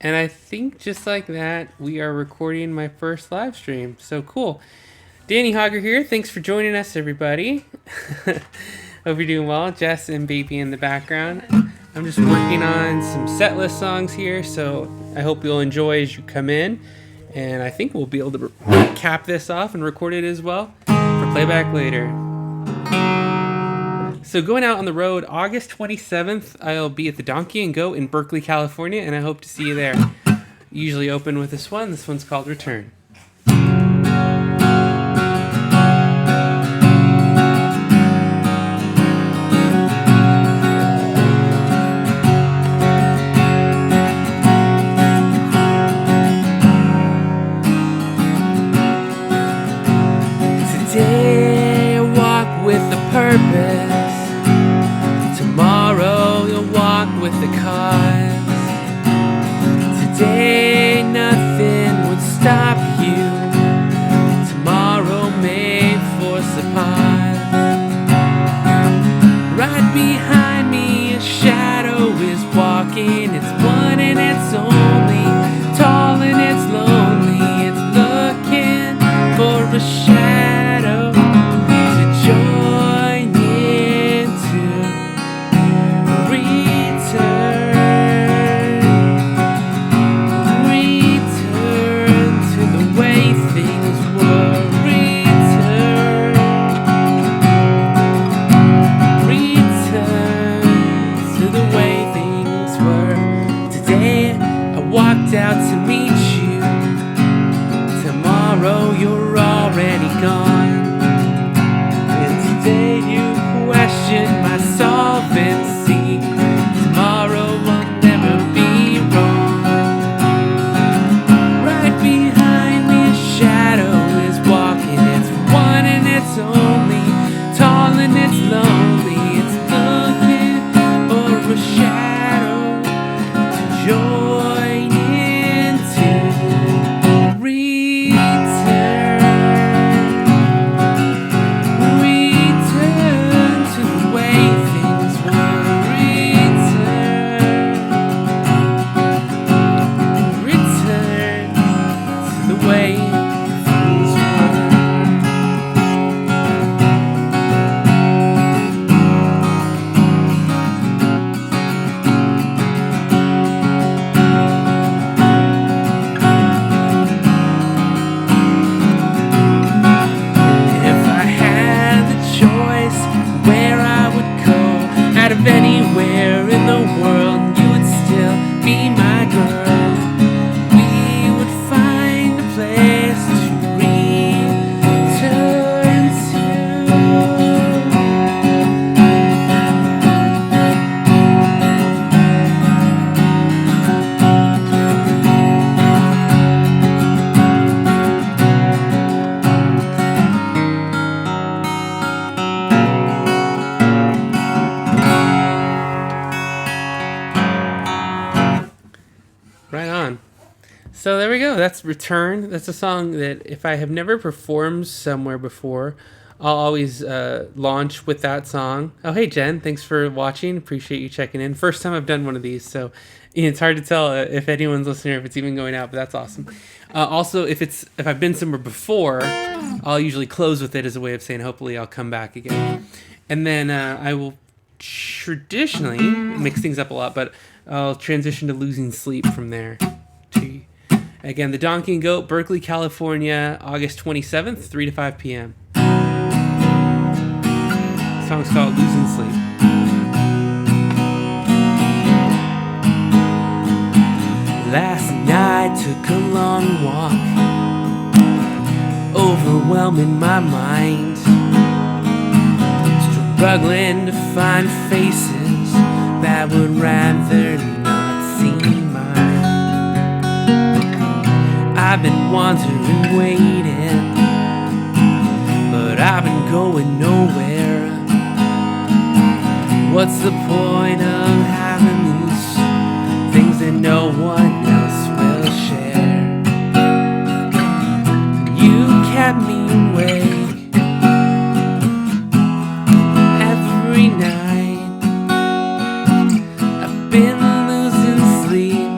And I think just like that, we are recording my first live stream. So cool. Danny Hauger here. Thanks for joining us, everybody. Hope you're doing well. Jess and Baby in the background. I'm just working on some Setlist songs here, so I hope you'll enjoy as you come in. And I think we'll be able to cap this off and record it as well for playback later. So going out on the road, August 27th, I'll be at the Donkey and Goat in Berkeley, California, and I hope to see you there. Usually open with this one. This one's called Return. Today I walk with a purpose. Tomorrow you'll walk with the cause. Today nothing would stop you. Tomorrow may force a pause. Right behind me a shadow is walking. It's one and it's only, tall and it's lonely. It's looking for a shadow to join into. Return to the way things were. Return to the way things were. Today I walked out to meet you. Tomorrow you're already gone. And today you question my solvency. Tomorrow I'll never be wrong. Right behind me a shadow is walking. It's one and it's only, tall and it's lonely. It's looking for a shadow to join into. Return to the way things were. Return to the way things were. If I had the choice where I would go, out of anywhere in the world, you would still be my girl. We would find a place to return to. Right on. So there we go. That's Return. That's a song that if I have never performed somewhere before, I'll always launch with that song. Oh, hey, Jen. Thanks for watching. Appreciate you checking in. First time I've done one of these, so it's hard to tell if anyone's listening or if it's even going out, but that's awesome. Also, if I've been somewhere before, I'll usually close with it as a way of saying hopefully I'll come back again. And then I will traditionally mix things up a lot, but I'll transition to Losing Sleep from there. Again, the Donkey and Goat, Berkeley, California, August 27th, 3 to 5 p.m. The song's called Losing Sleep. Last night took a long walk, overwhelming my mind, struggling to find faces that would rather not see mine. I've been wandering, waiting, but I've been going nowhere. What's the point of having these things that no one else will share? You kept me awake every night. I've been losing sleep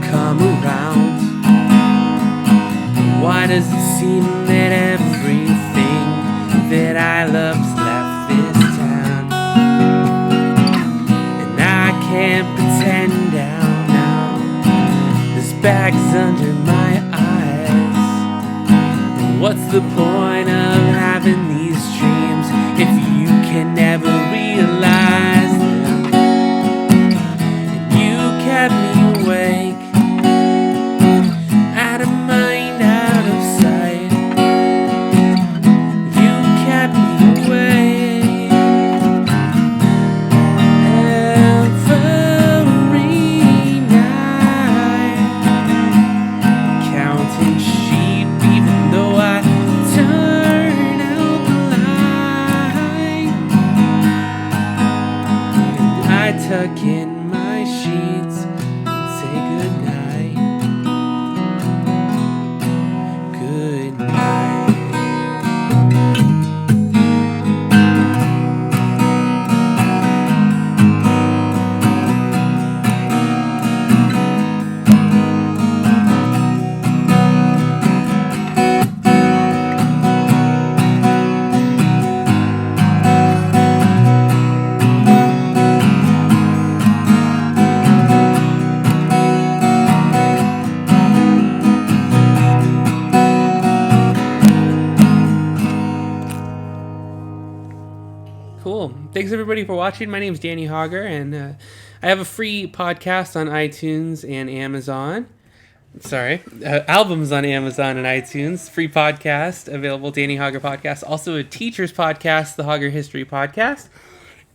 come around? Why does it seem that everything that I love's left this town? And I can't pretend now. This bag's under my eyes. What's the point of having these dreams if you can never realize them? And you kept me awake, out of mind, out of sight. You kept me awake every night, counting sheep even though I turn out the light. And I tuck in my sheets and say goodnight. Good night. Cool. Thanks everybody for watching. My name is Danny Hauger, and I have a free podcast on iTunes and Amazon. Albums on Amazon and iTunes. Free podcast available, Danny Hauger Podcast. Also a teacher's podcast, the Hauger History Podcast.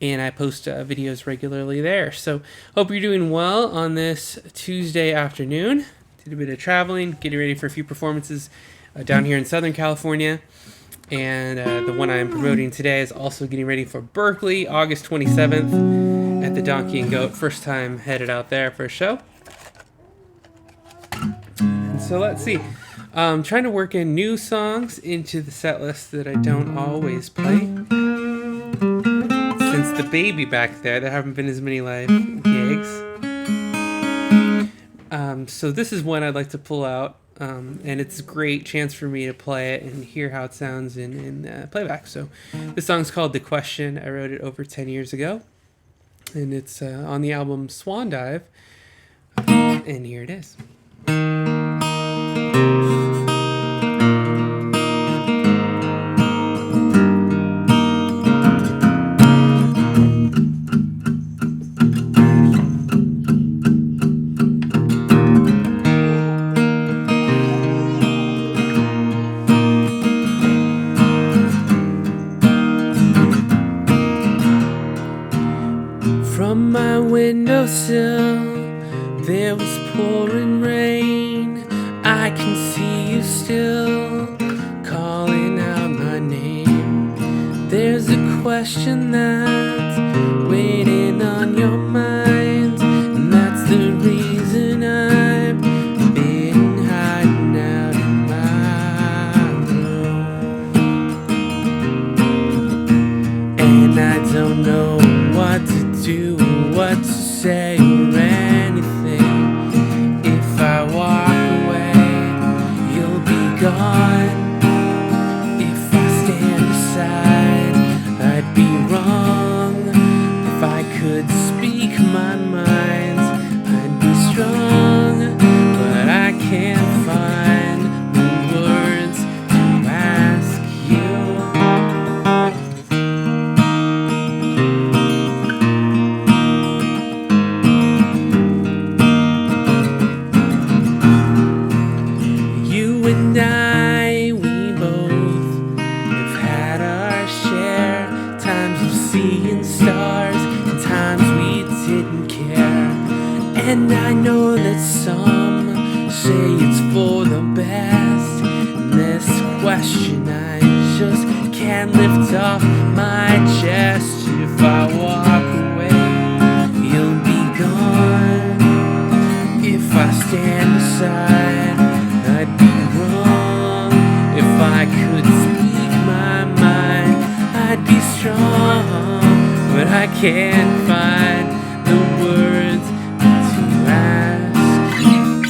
And I post videos regularly there. So hope you're doing well on this Tuesday afternoon. Did a bit of traveling, getting ready for a few performances down here in Southern California. And the one I'm promoting today is also getting ready for Berkeley, August 27th at the Donkey and Goat. First time headed out there for a show. And so let's see. I'm trying to work in new songs into the set list that I don't always play. Since the baby back there, there haven't been as many live gigs. So this is one I'd like to pull out. And it's a great chance for me to play it and hear how it sounds in playback. So this song's called The Question. I wrote it over 10 years ago. And it's on the album Swan Dive. And here it is. From my windowsill, there was pouring rain. I can see you still calling out my name. There's a question that's waiting on your mind, and that's the reason I've been hiding out in my room. And I don't know what to do, what to say or anything. If I walk away, you'll be gone. If I stand aside, I'd be wrong. If I could speak my mind, I'd be strong. But I can't find the words to ask you. And I, we both have had our share. Times of seeing stars and times we didn't care. And I know that some say it's for the best. And this question I just can't lift off my chest. If I walk away, you'll be gone. If I stand aside, I'd be wrong. If I could speak my mind, I'd be strong. But I can't find the words to ask you.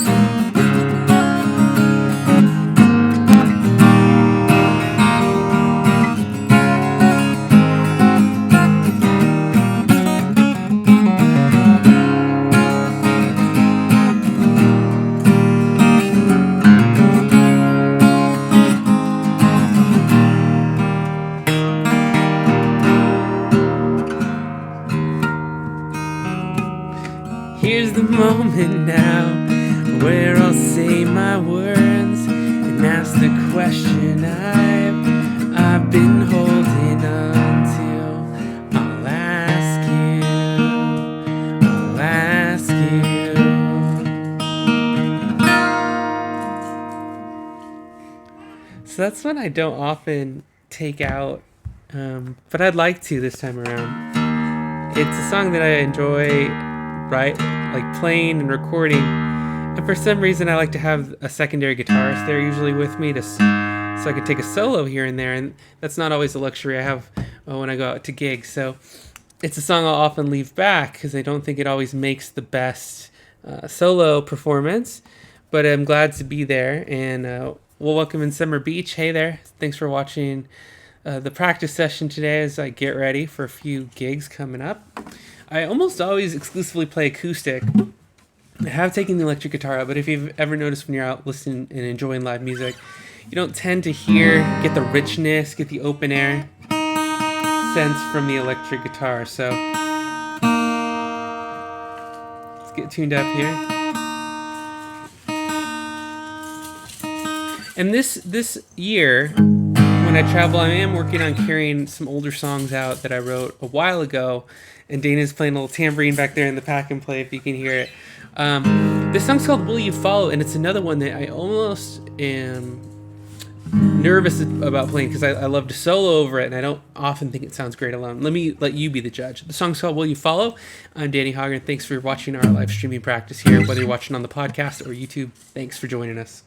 moment now where I'll say my words and ask the question I've been holding on to. I'll ask you. So that's one I don't often take out, but I'd like to this time around. It's a song that I enjoy, right? Like playing and recording. And for some reason, I like to have a secondary guitarist there usually with me so I can take a solo here and there. And that's not always a luxury I have when I go out to gigs. So it's a song I'll often leave back because I don't think it always makes the best solo performance. But I'm glad to be there. And we'll welcome in Summer Beach. Hey there. Thanks for watching the practice session today as I get ready for a few gigs coming up. I almost always exclusively play acoustic. I have taken the electric guitar out, but if you've ever noticed when you're out listening and enjoying live music, you don't tend to get the richness, get the open air sense from the electric guitar. So let's get tuned up here. And this year, when I travel, I am working on carrying some older songs out that I wrote a while ago. And Dana's playing a little tambourine back there in the pack and play if you can hear it. This song's called Will You Follow? And it's another one that I almost am nervous about playing because I love to solo over it and I don't often think it sounds great alone. Let me let you be the judge. The song's called Will You Follow? I'm Danny Hauger, and thanks for watching our live streaming practice here. Whether you're watching on the podcast or YouTube, thanks for joining us.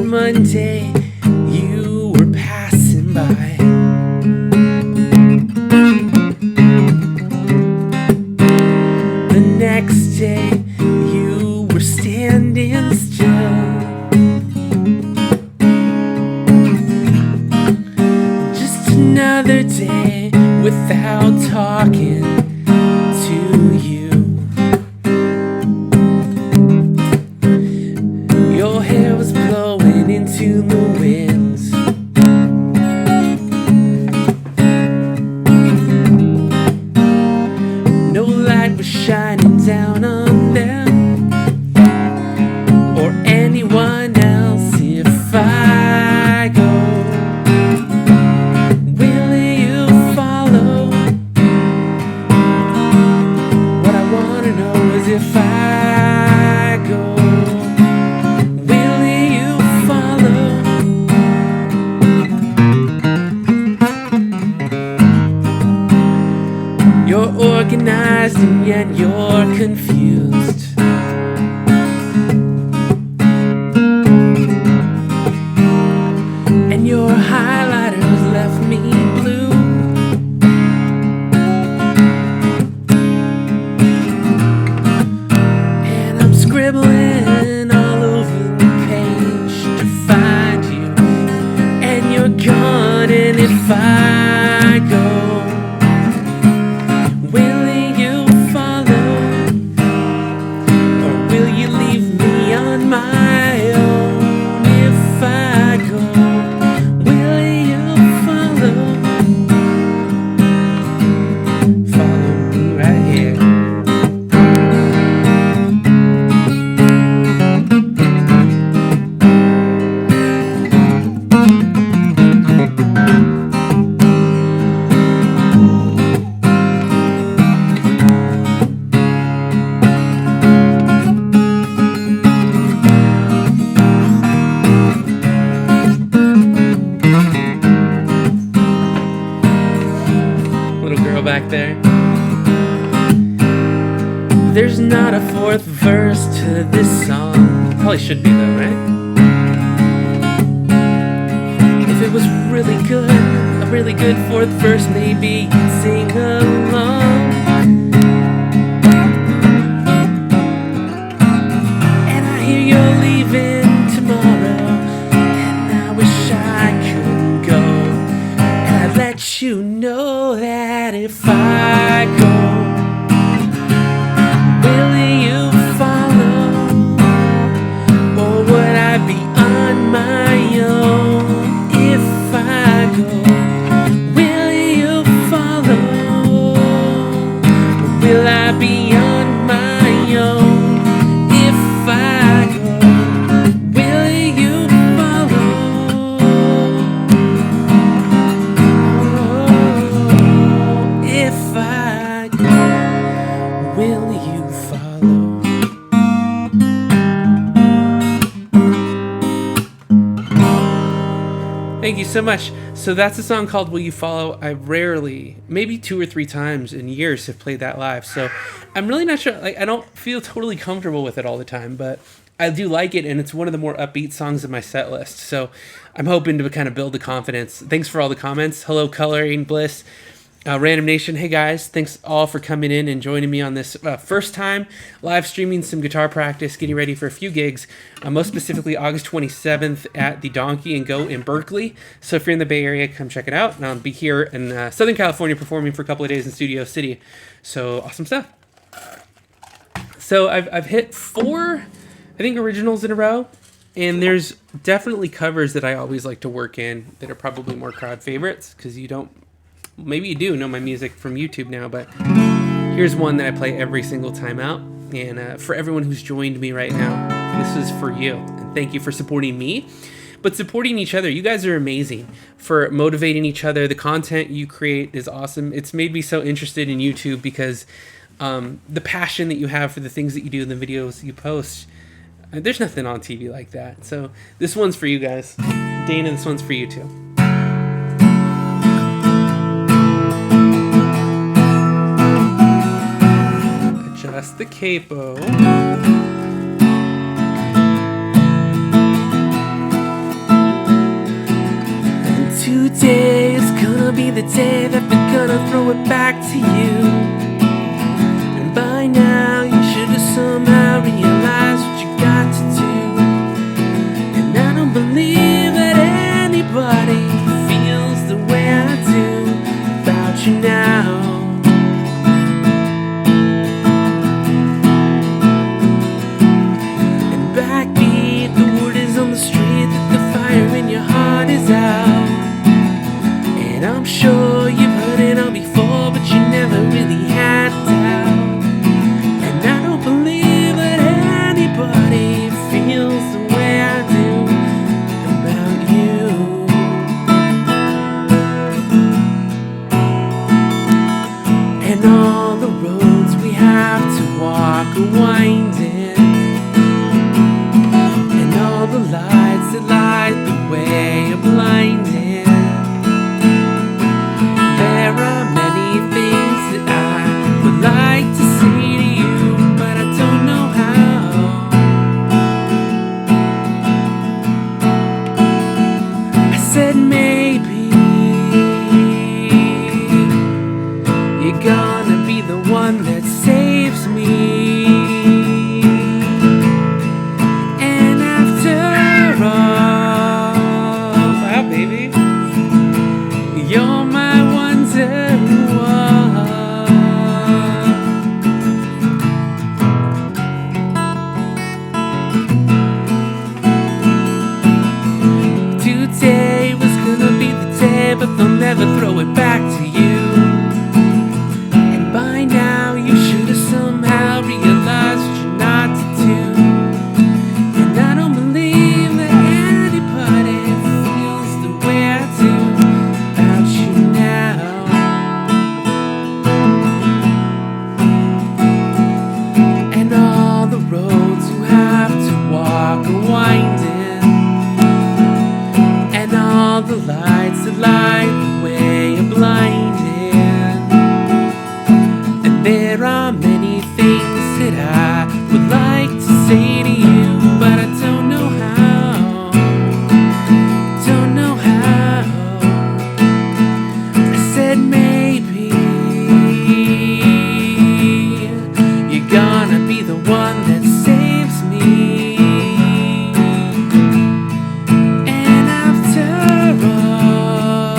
Monday, you were passing by. The next day, you were standing still. Just another day without talking to you. Your hair was blowing into the winds. No light was shining down on them or anyone else. If I go, will you follow? What I wanna know is if I go, you're organized and yet you're confused. And your highlighters left me blue. And I'm scribbling all over the page to find you. And you're gone, and if I go, my own? If I go, will you follow? Follow me right here. Back there. There's not a fourth verse to this song. Probably should be though, right? If it was really good, a really good fourth verse, maybe you'd sing along. let you know that if I go, will you follow? Or would I be on my own if I go? Will you follow? Or will I be on my own if I go? Will you follow? If I go, will you follow? Thank you so much. So that's a song called Will You Follow. I rarely, maybe 2 or 3 times in years, have played that live. So I'm really not sure. Like, I don't feel totally comfortable with it all the time, but I do like it, and it's one of the more upbeat songs in my set list. So I'm hoping to kind of build the confidence. Thanks for all the comments. Hello, Coloring Bliss. Random Nation, hey guys, thanks all for coming in and joining me on this first time live streaming some guitar practice, getting ready for a few gigs, most specifically August 27th at the Donkey and Go in Berkeley. So if you're in the Bay Area, come check it out. And I'll be here in Southern California performing for a couple of days in Studio City. So awesome stuff. So I've hit 4, I think, originals in a row. And there's definitely covers that I always like to work in that are probably more crowd favorites because you don't, maybe you do know my music from YouTube now, but here's one that I play every single time out. And for everyone who's joined me right now, this is for you. And thank you for supporting me, but supporting each other. You guys are amazing for motivating each other. The content you create is awesome. It's made me so interested in YouTube because the passion that you have for the things that you do and the videos you post, there's nothing on TV like that. So this one's for you guys. Dana, this one's for you too. Adjust the capo. And today is gonna be the day that we're gonna throw it back to you. And by now you should have somehow realized what you got to do. And I don't believe that anybody feels the way I do about you now. Backbeat, the word is on the street that the fire in your heart is out. And I'm sure you've heard it all before, but you never really had doubt. And I don't believe that anybody feels the way I do about you. And all the roads we have to walk are winding. The lights that light the way are blinding. There are many things that I would like to say to you, but I don't know how. I said maybe you're gonna be the one that saves me. You're my wonder one. Today was gonna be the day, but they'll never throw it back to you. And by now you should have somehow realized what you're not to do. And I don't believe that anybody feels the way I do. Roads you have to walk are winding, and all the lights that light the way are blinding. And there are many things that I would like to say to you, but I don't know how. Don't know how. I said maybe you're gonna be the one that saves me. And after all,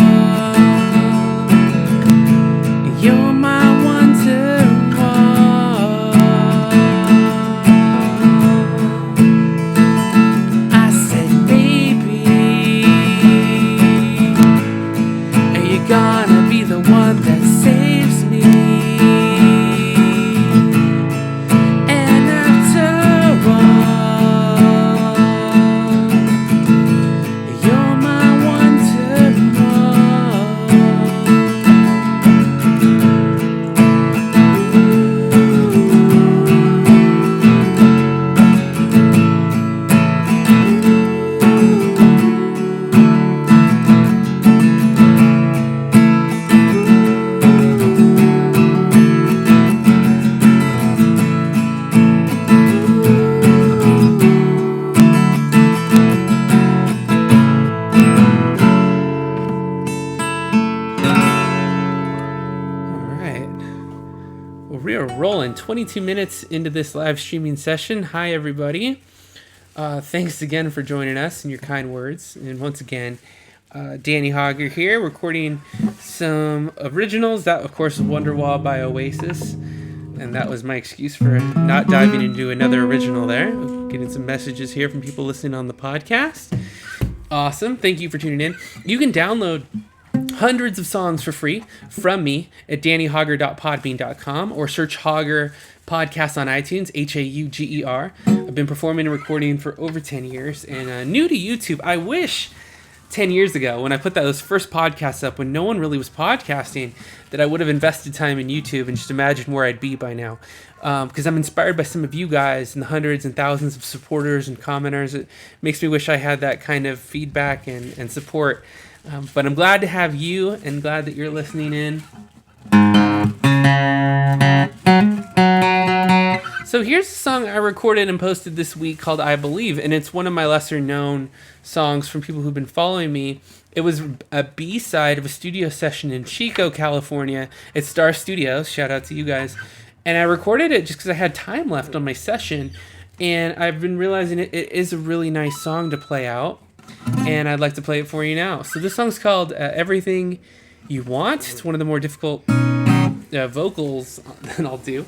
are rolling 22 minutes into this live streaming session. Hi, everybody. Thanks again for joining us and your kind words. And once again, Danny Hauger here, recording some originals. That, of course, is Wonderwall by Oasis. And that was my excuse for not diving into another original there. Getting some messages here from people listening on the podcast. Awesome. Thank you for tuning in. You can download hundreds of songs for free from me at dannyhauger.podbean.com or search Hauger Podcast on iTunes, Hauger. I've been performing and recording for over 10 years and new to YouTube. I wish 10 years ago when I put those first podcasts up, when no one really was podcasting, that I would have invested time in YouTube and just imagine where I'd be by now. Because I'm inspired by some of you guys and the hundreds and thousands of supporters and commenters. It makes me wish I had that kind of feedback and support. But I'm glad to have you and glad that you're listening in. So here's a song I recorded and posted this week called I Believe, and it's one of my lesser known songs from people who've been following me. It was a B-side of a studio session in Chico, California at Star Studios. Shout out to you guys. And I recorded it just because I had time left on my session, and I've been realizing it is a really nice song to play out, and I'd like to play it for you now. So this song's called Everything You Want. It's one of the more difficult vocals that I'll do.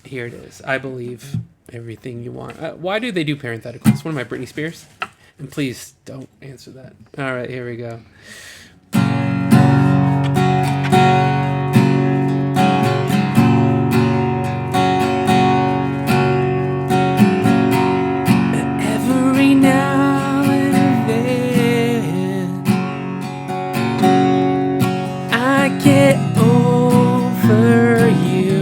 Here it is. I Believe, Everything You Want. Why do they do parentheticals? It's one of my Britney Spears. And please don't answer that. All right, here we go. Every now and then I get over you.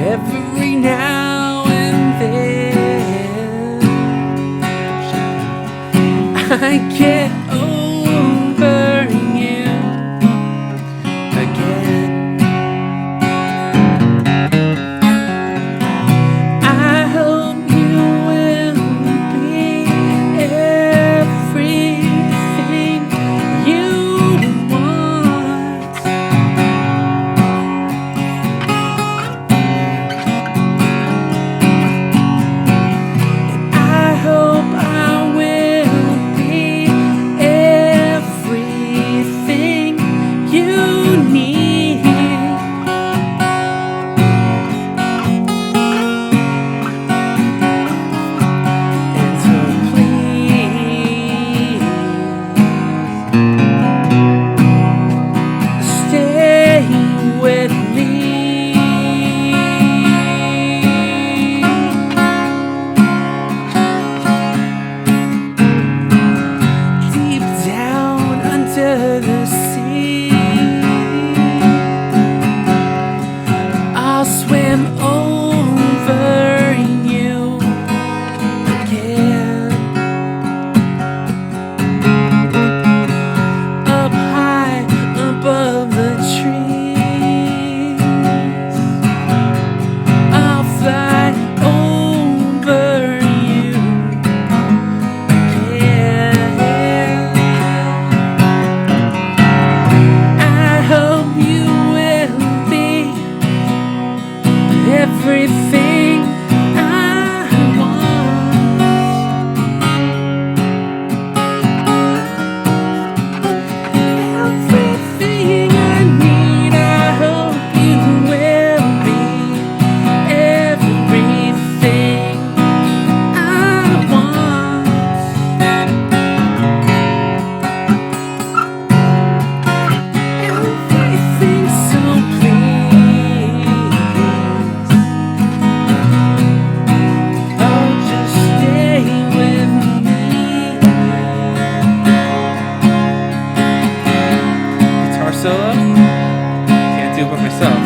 Every now and then I get over you again. I hope you will be everything you want. I hope I will be everything you need. And so please stay with me. Deep down under the sea, I'll swim over you again. Up high above the trees, I'll fly over you again. I hope you will be everything I want. Everything I need. I hope you will be everything I want. Everything, so please, oh, just stay with me. Guitar solo? Can't do it by myself.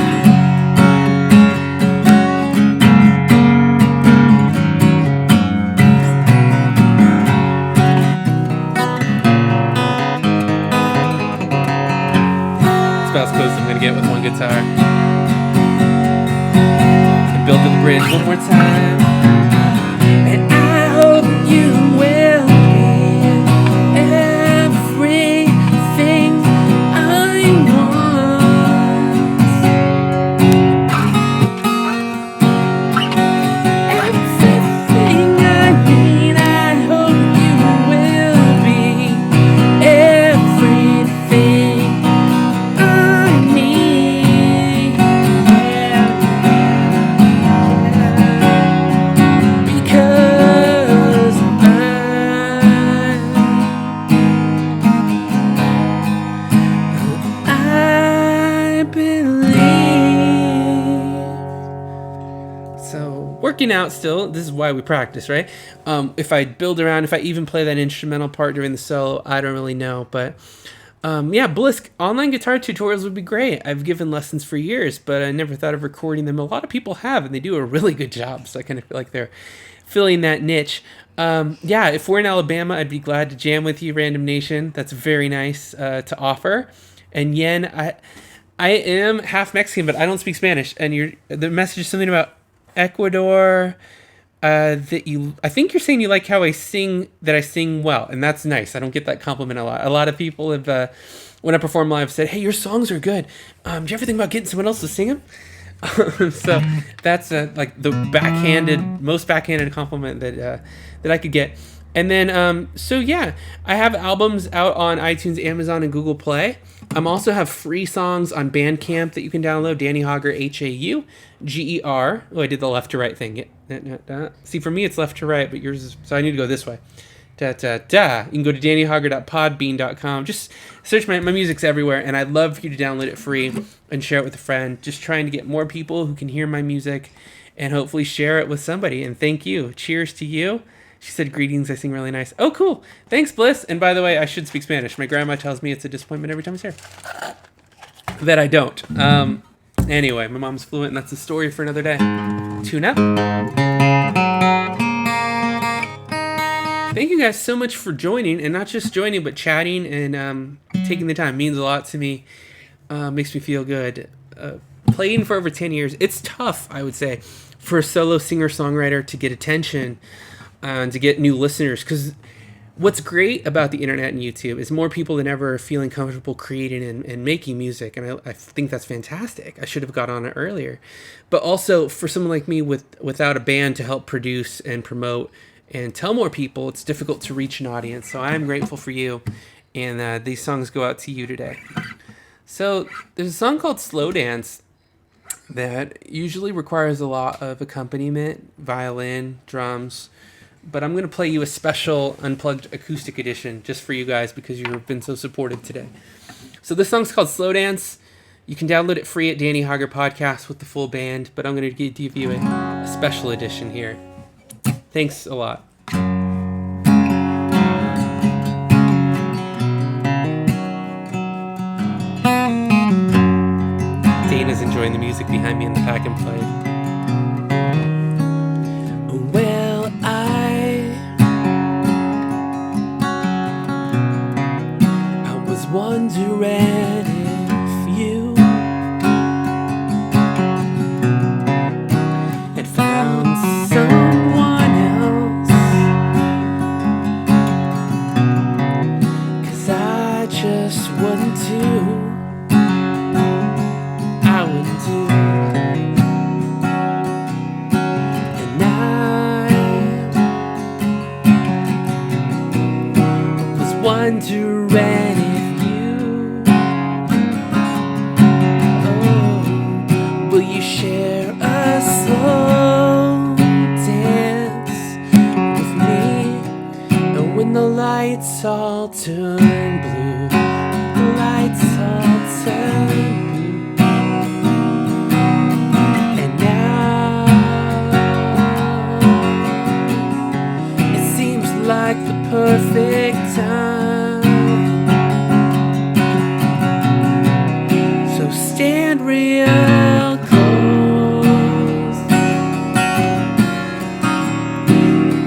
It's about as close as I'm gonna get with one guitar. And build to the bridge one more time. And I hope you will be working out still. This is why we practice, right? If I build around, if I even play that instrumental part during the solo, I don't really know. But yeah, Bliss, online guitar tutorials would be great. I've given lessons for years, but I never thought of recording them. A lot of people have, and they do a really good job. So I kind of feel like they're filling that niche. Yeah, if we're in Alabama, I'd be glad to jam with you, Random Nation. That's very nice to offer. And Yen, I am half Mexican, but I don't speak Spanish. And the message is something about Ecuador. I think you're saying you like how I sing well, and that's nice. I don't get that compliment a lot. A lot of people have, when I perform live, said, "Hey, your songs are good. Do you ever think about getting someone else to sing them?" So that's like the most backhanded compliment that I could get. And then, so yeah, I have albums out on iTunes, Amazon, and Google Play. I also have free songs on Bandcamp that you can download. Danny Hauger, Hauger. Oh, I did the left to right thing. See, for me, it's left to right, but yours is, so I need to go this way. You can go to dannyhauger.podbean.com. Just search my music's everywhere, and I'd love for you to download it free and share it with a friend. Just trying to get more people who can hear my music and hopefully share it with somebody. And thank you. Cheers to you. She said, "Greetings, I sing really nice." Oh, cool. Thanks, Bliss. And by the way, I should speak Spanish. My grandma tells me it's a disappointment every time I say it. That I don't. Anyway, my mom's fluent, and that's a story for another day. Tune up. Thank you guys so much for joining, and not just joining, but chatting and taking the time. It means a lot to me. Makes me feel good. Playing for over 10 years, it's tough, I would say, for a solo singer-songwriter to get attention and to get new listeners. Because what's great about the internet and YouTube is more people than ever are feeling comfortable creating and making music, and I think that's fantastic. I should have got on it earlier. But also, for someone like me without a band to help produce and promote and tell more people, it's difficult to reach an audience. So I'm grateful for you, and these songs go out to you today. So there's a song called Slow Dance that usually requires a lot of accompaniment, violin, drums, but I'm going to play you a special unplugged acoustic edition just for you guys because you've been so supportive today. So this song's called Slow Dance. You can download it free at Danny Hauger Podcast with the full band, but I'm going to give you a special edition here. Thanks a lot. Dana's enjoying the music behind me in the pack and play. Well, I was wondering if you had found someone else, 'cause I just wouldn't do. Wondering if you, will you share a slow dance with me? And when the lights all turn blue, the lights all turn blue, and now it seems like the perfect time. Stand real close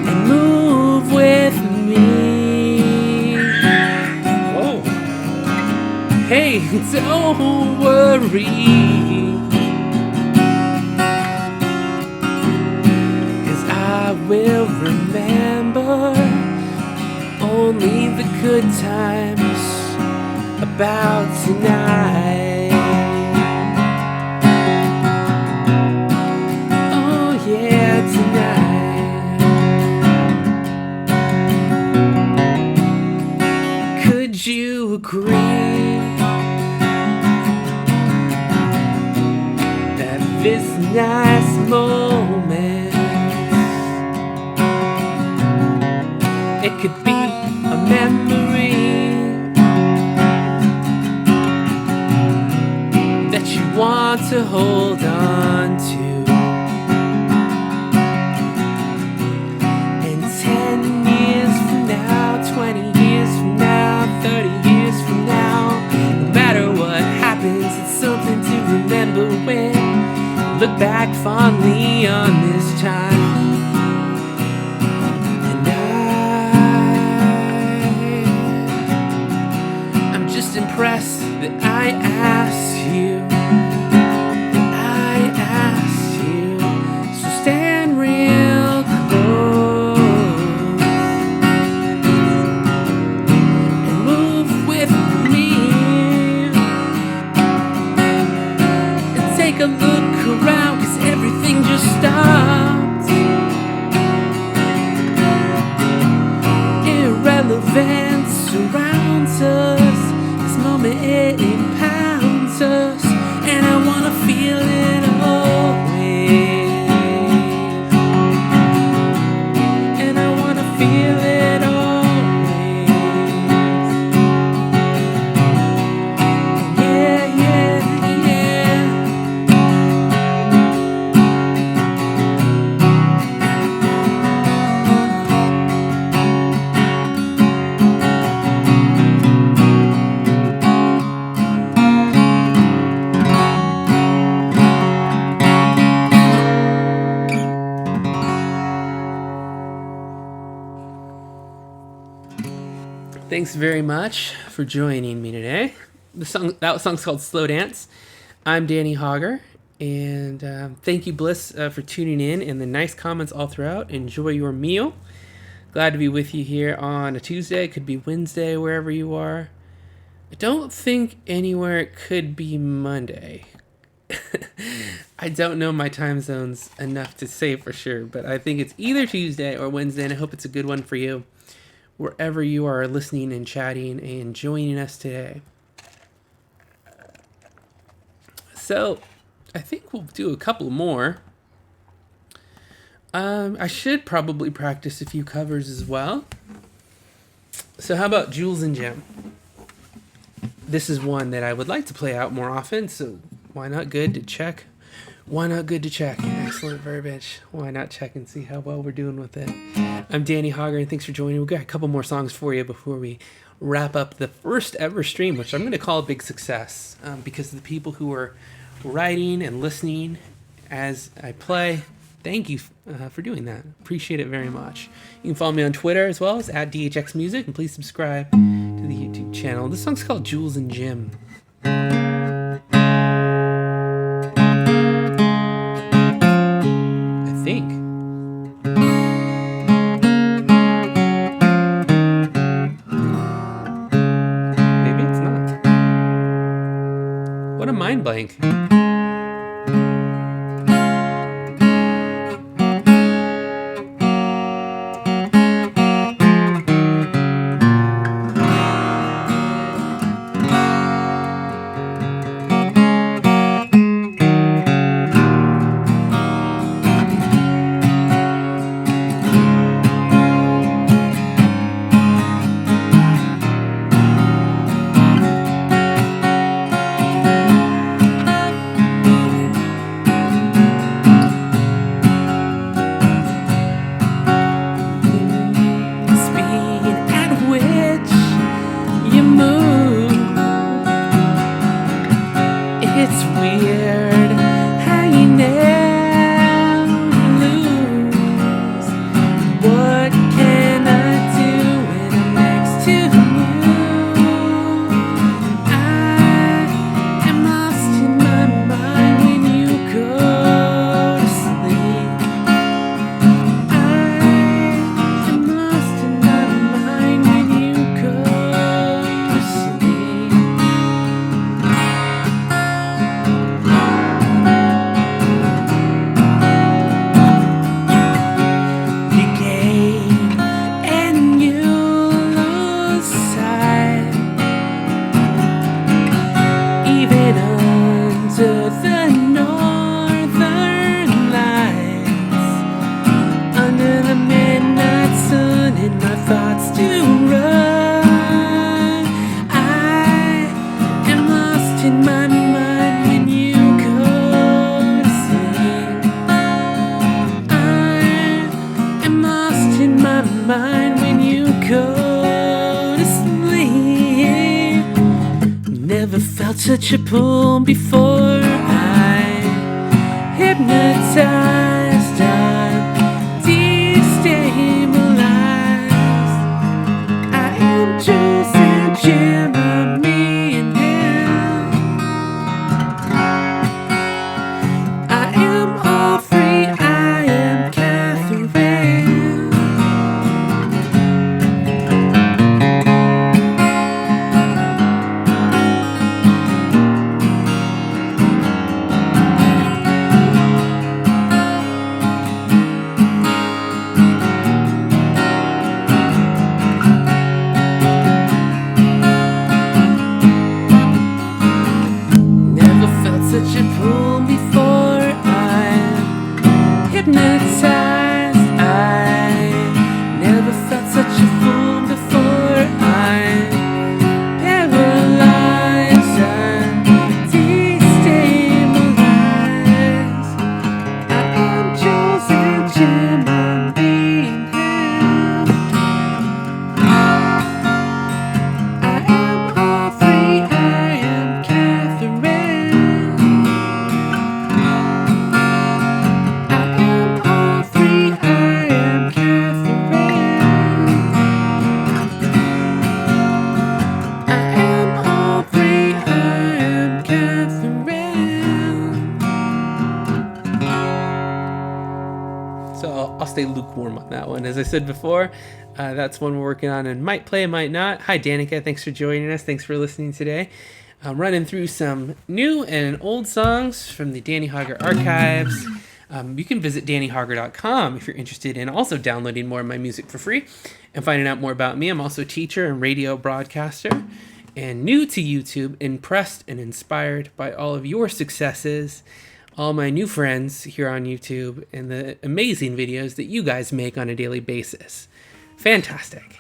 and move with me. Whoa. Hey, don't worry, 'cause I will remember only the good times about tonight. You agree that this nice moment, it could be a memory that you want to hold on to? fondly on this time. And I'm just impressed that I asked you. So stand real close and move with me and take a look around, 'cause everything just stopped. Irrelevance surrounds us, this moment it impounds us, and I wanna feel it always, and I wanna feel it always. Yeah, yeah, yeah. Thanks very much for joining me today. That song's called Slow Dance. I'm Danny Hauger, and thank you, Bliss, for tuning in and the nice comments all throughout. Enjoy your meal. Glad to be with you here on a Tuesday. It could be Wednesday, wherever you are. I don't think anywhere it could be Monday. I don't know my time zones enough to say for sure, but I think it's either Tuesday or Wednesday, and I hope it's a good one for you, wherever you are listening and chatting and joining us today. So, I think we'll do a couple more. I should probably practice a few covers as well. So how about Jules and Jim? This is one that I would like to play out more often, so why not good to check? Why not good to check? Excellent verbiage. Why not check and see how well we're doing with it? I'm Danny Hauger, and thanks for joining. We've got a couple more songs for you before we wrap up the first ever stream, which I'm going to call a big success because of the people who are writing and listening as I play. Thank you for doing that. Appreciate it very much. You can follow me on Twitter as well as @DHXMusic, and please subscribe to the YouTube channel. This song's called Jules and Jim. I think. Maybe it's not. What a mind blank. Such a pull before I hit hypnotized, I'm destabilized. I am Jules and Jim, I'm me and him. I am all free, I am Catherine. Never felt such a pull before. I'm hypnotized. I never felt such a fool before. I'm paralyzed. I'm destabilized. I am Jules and Jim. I'm being held. I am all free. I am Catherine. I am all free. I am Catherine. I am all free. I am Catherine. So I'll stay lukewarm on that one. As I said before, that's one we're working on and might play, might not. Hi, Danica. Thanks for joining us. Thanks for listening today. I'm running through some new and old songs from the Danny Hauger archives. You can visit dannyhauger.com if you're interested in also downloading more of my music for free and finding out more about me. I'm also a teacher and radio broadcaster and new to YouTube, impressed and inspired by all of your successes, all my new friends here on YouTube, and the amazing videos that you guys make on a daily basis. Fantastic.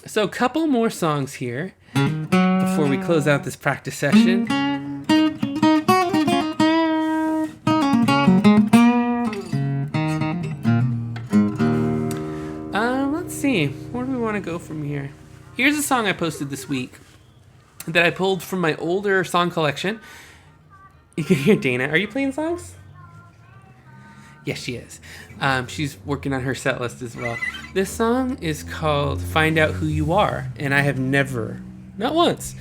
So a couple more songs here before we close out this practice session. Let's see. Where do we want to go from here? Here's a song I posted this week that I pulled from my older song collection. You can hear Dana. Are you playing songs? Yes, she is. She's working on her set list as well. This song is called Find Out Who You Are, and I have never, not once,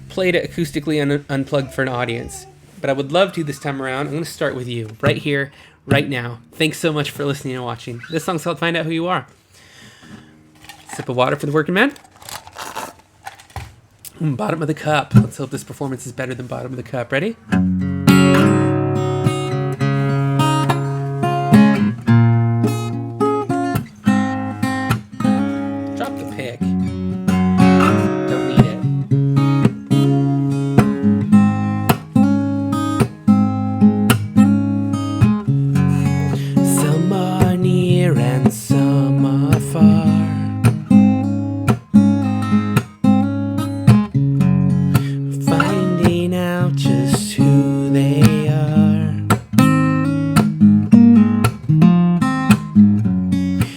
played it acoustically unplugged for an audience. But I would love to this time around. I'm going to start with you right here, right now. Thanks so much for listening and watching. This song's called Find Out Who You Are. Sip of water for the working man. Bottom of the cup. Let's hope this performance is better than bottom of the cup. Ready? Drop the pick. Don't need it. Some are near and some are far. Finding out just who they are.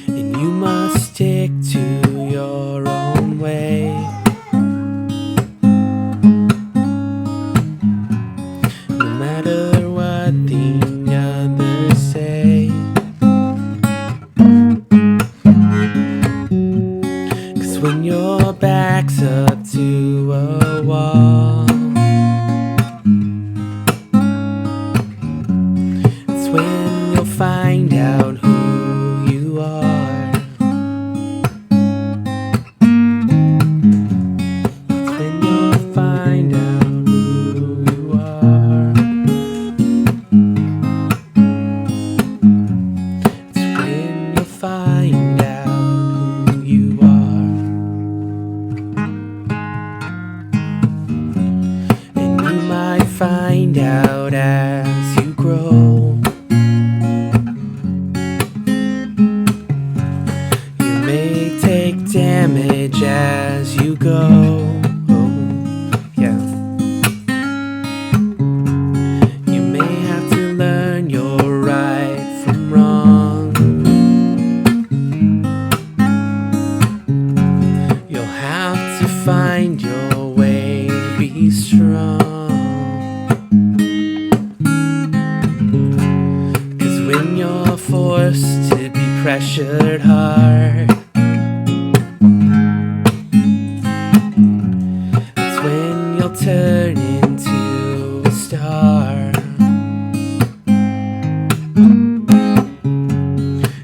And you must stick to your own way. No matter what the others say. 'Cause when your back's up to a wall, it's when you'll find out who you are. It's when you'll find out who you are. It's when you'll find out who you are. And you might find out as you grow. You may take damage as you go. Oh, yeah. You may have to learn your right from wrong. You'll have to find your way to be strong. pressured heart. That's when you'll turn into a star.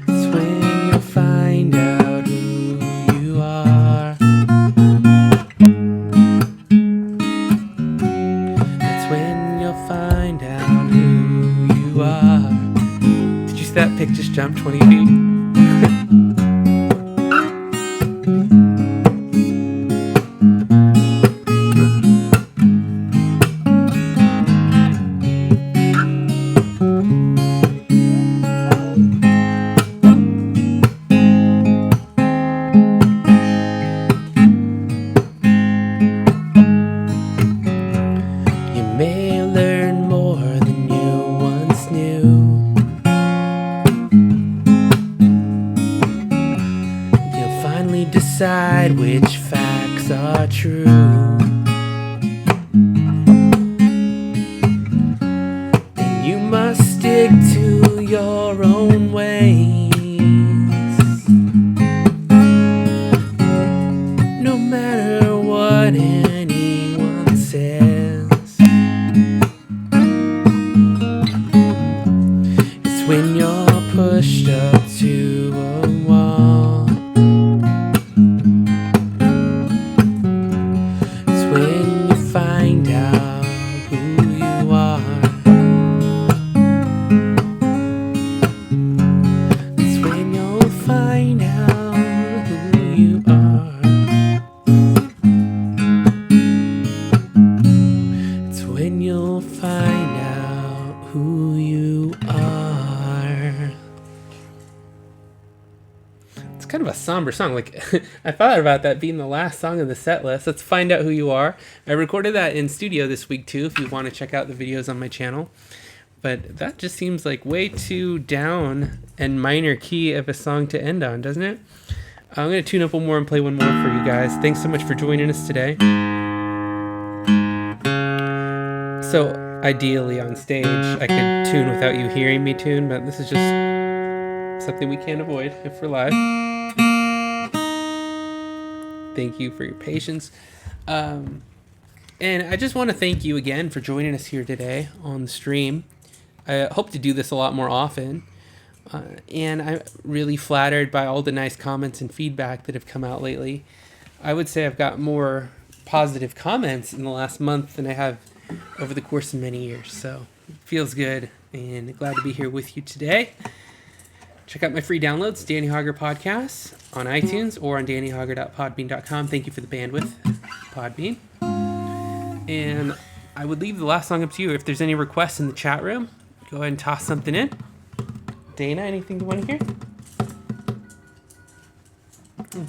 It's when you'll find out who you are. That's when you'll find out who you are. Did you see that pic just jump 20 feet? Decide which facts are true. And you must stick to your own ways, no matter what anyone says. It's when you're pushed up to a wall. Kind of a somber song. Like, I thought about that being the last song of the set list. Let's find out who you are. I recorded that in studio this week too, if you want to check out the videos on my channel. But that just seems like way too down and minor key of a song to end on, doesn't it? I'm going to tune up one more and play one more for you guys. Thanks so much for joining us today. So ideally on stage I could tune without you hearing me tune, but this is just something we can't avoid if we're live. Thank you for your patience. And I just want to thank you again for joining us here today on the stream. I hope to do this a lot more often. And I'm really flattered by all the nice comments and feedback that have come out lately. I would say I've got more positive comments in the last month than I have over the course of many years. So it feels good and glad to be here with you today. Check out my free downloads, Danny Hauger Podcasts, on iTunes or on dannyhauger.podbean.com. Thank you for the bandwidth, Podbean. And I would leave the last song up to you. If there's any requests in the chat room, go ahead and toss something in. Dana, anything you want to hear?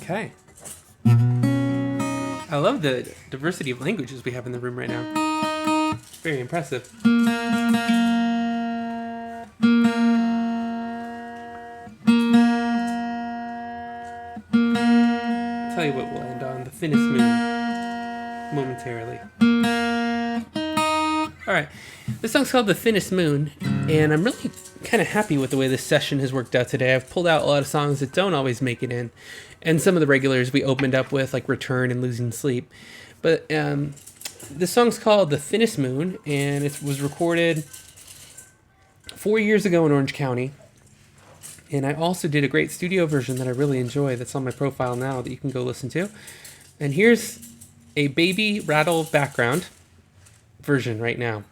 Okay. I love the diversity of languages we have in the room right now. Very impressive. Tell you what we'll end on, the Thinnest Moon, momentarily. Alright, this song's called The Thinnest Moon, and I'm really kind of happy with the way this session has worked out today. I've pulled out a lot of songs that don't always make it in, and some of the regulars we opened up with, like Return and Losing Sleep. But this song's called The Thinnest Moon, and it was recorded 4 years ago in Orange County. And I also did a great studio version that I really enjoy that's on my profile now that you can go listen to. And here's a baby rattle background version right now.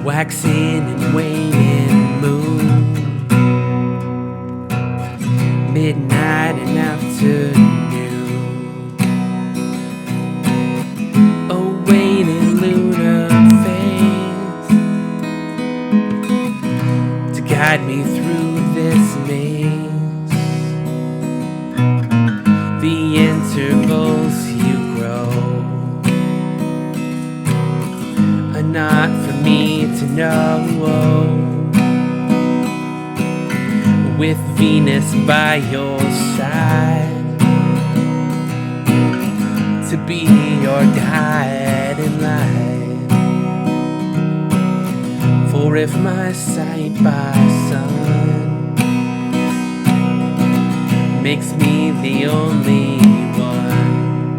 Waxing and waning moon, midnight and afternoon, a waning lunar phase to guide me through this maze. The intervals you grow are not for me to know. With Venus by your side, be your guiding light. For if my sight by sun makes me the only one,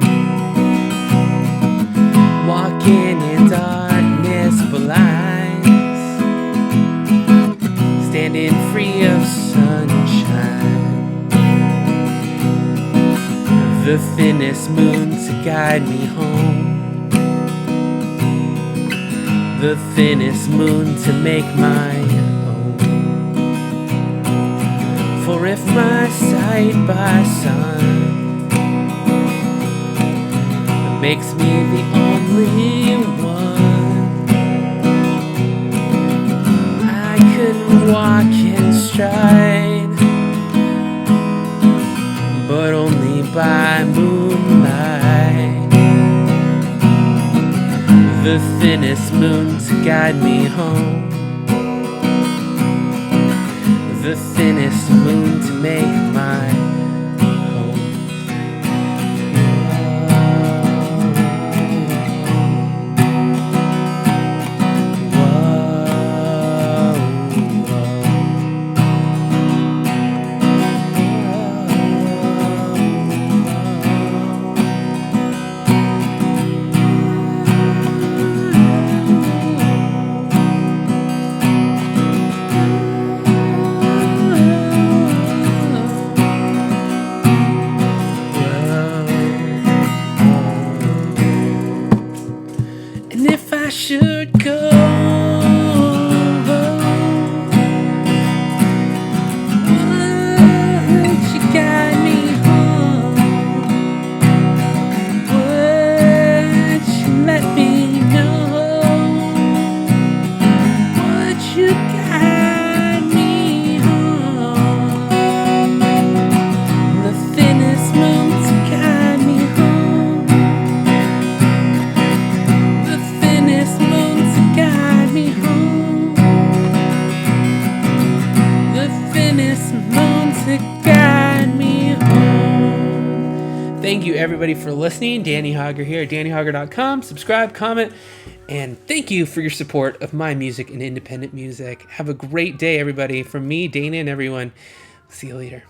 walking in darkness blind, standing free of sunshine, the thinnest moon to guide me home, the thinnest moon to make my own. For if my sight by sun makes me the only one, I could walk in stride, but only by moonlight, the thinnest moon to guide me home, the thinnest moon to make my home. And if I should go, would you guide me home? Would you let me know? Would you guide me home? The thinnest moon to guide me home, the thinnest moon to guide me home, the thinnest moon to guide me home. Thank you everybody for listening. Danny Hauger here at DannyHauger.com. Subscribe, comment, and thank you for your support of my music and independent music. Have a great day, everybody. From me, Dana, and everyone. See you later.